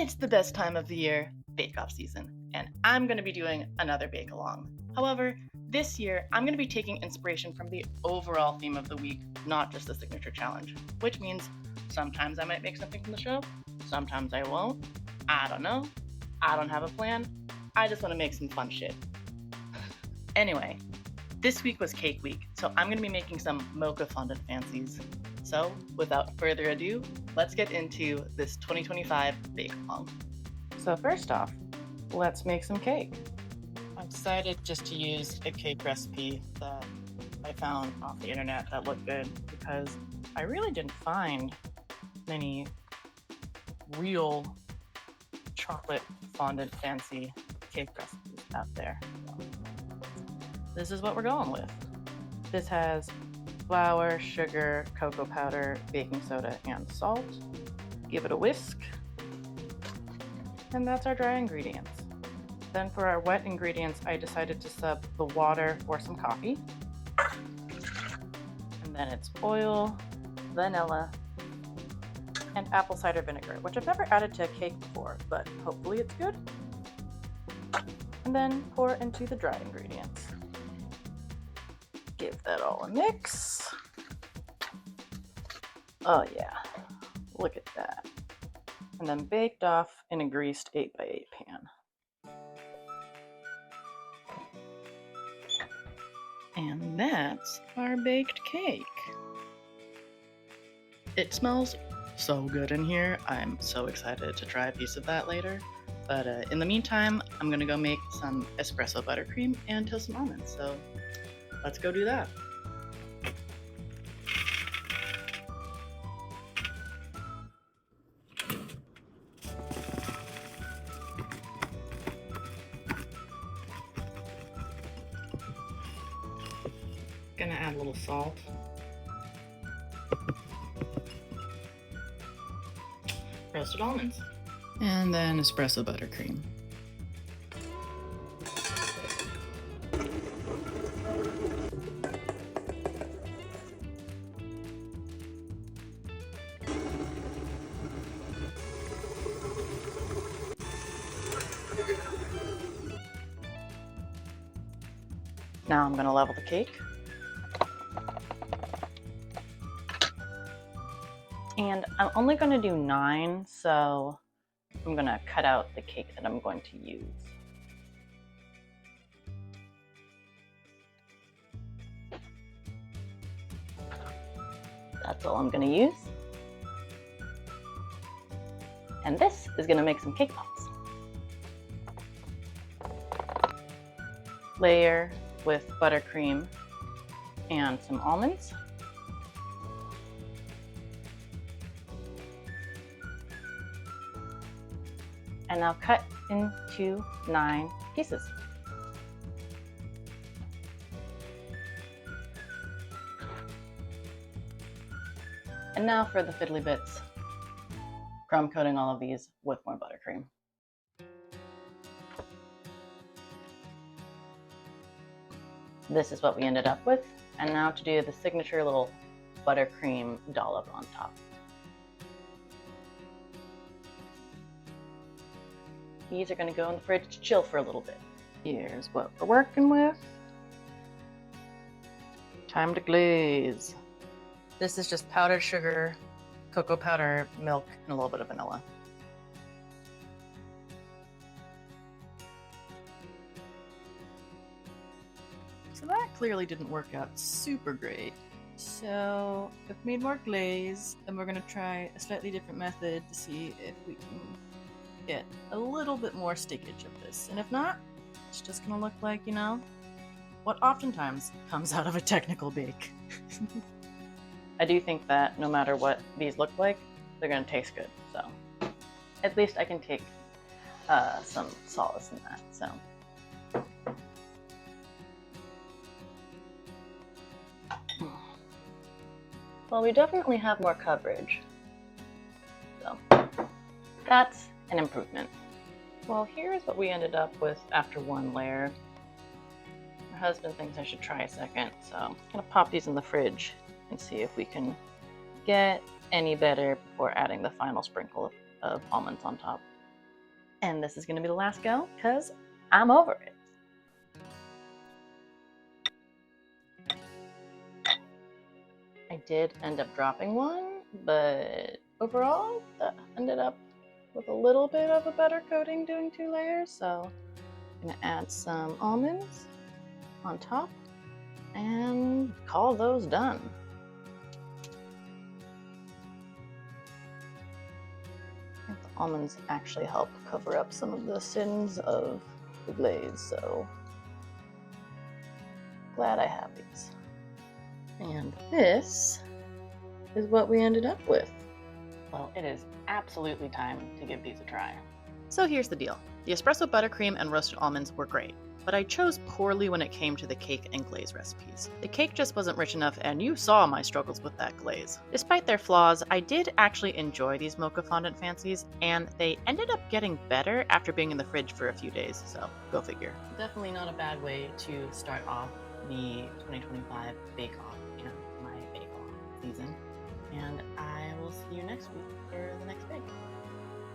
It's the best time of the year, bake-off season, and I'm going to be doing another bake-along. However, this year I'm going to be taking inspiration from the overall theme of the week, not just the signature challenge, which means sometimes I might make something from the show, sometimes I won't. I don't know. I don't have a plan. I just want to make some fun shit. Anyway, this week was cake week, so I'm going to be making some Mocha Fondant Fancies. So, without further ado, let's get into this 2025 bake-along. So first off, let's make some cake. I decided just to use a cake recipe that I found off the internet that looked good because I really didn't find many real chocolate fondant fancy cake recipes out there. So this is what we're going with. This has flour, sugar, cocoa powder, baking soda, and salt. Give it a whisk. And that's our dry ingredients. Then for our wet ingredients, I decided to sub the water for some coffee. And then it's oil, vanilla, and apple cider vinegar, which I've never added to a cake before, but hopefully it's good. And then pour into the dry ingredients. Give that all a mix. Oh yeah, look at that. And then baked off in a greased 8x8 pan. And that's our baked cake. It smells so good in here. I'm so excited to try a piece of that later. But in the meantime, I'm gonna go make some espresso buttercream and toast some almonds. So let's go do that. Gonna add a little salt. Roasted almonds. And then espresso buttercream. Now I'm gonna level the cake. And I'm only going to do 9, so I'm going to cut out the cake that I'm going to use. That's all I'm going to use. And this is going to make some cake pops. Layer with buttercream and some almonds. And now cut into 9 pieces. And now for the fiddly bits, crumb coating all of these with more buttercream. This is what we ended up with. And now to do the signature little buttercream dollop on top. These are going to go in the fridge to chill for a little bit. Here's what we're working with. Time to glaze. This is just powdered sugar, cocoa powder, milk, and a little bit of vanilla. So that clearly didn't work out super great. So I've made more glaze, and we're going to try a slightly different method to see if we can get a little bit more stickage of this. And if not, it's just gonna look like, you know, what oftentimes comes out of a technical bake. I do think that no matter what these look like, they're gonna taste good. So at least I can take some solace in that. So well, we definitely have more coverage. So that's an improvement. Well, here's what we ended up with after one layer. My husband thinks I should try a second, so I'm gonna pop these in the fridge and see if we can get any better before adding the final sprinkle of almonds on top. And this is going to be the last go because I'm over it. I did end up dropping one, but overall that ended up with a little bit of a better coating doing 2 layers. So I'm going to add some almonds on top and call those done. I think the almonds actually help cover up some of the sins of the glaze, so glad I have these. And this is what we ended up with. Well, it is absolutely time to give these a try. So here's the deal. The espresso buttercream and roasted almonds were great, but I chose poorly when it came to the cake and glaze recipes. The cake just wasn't rich enough, and you saw my struggles with that glaze. Despite their flaws, I did actually enjoy these Mocha Fondant Fancies, and they ended up getting better after being in the fridge for a few days, so go figure. Definitely not a bad way to start off the 2025 bake-off and my bake-off season, and I will see you next week for the next bake.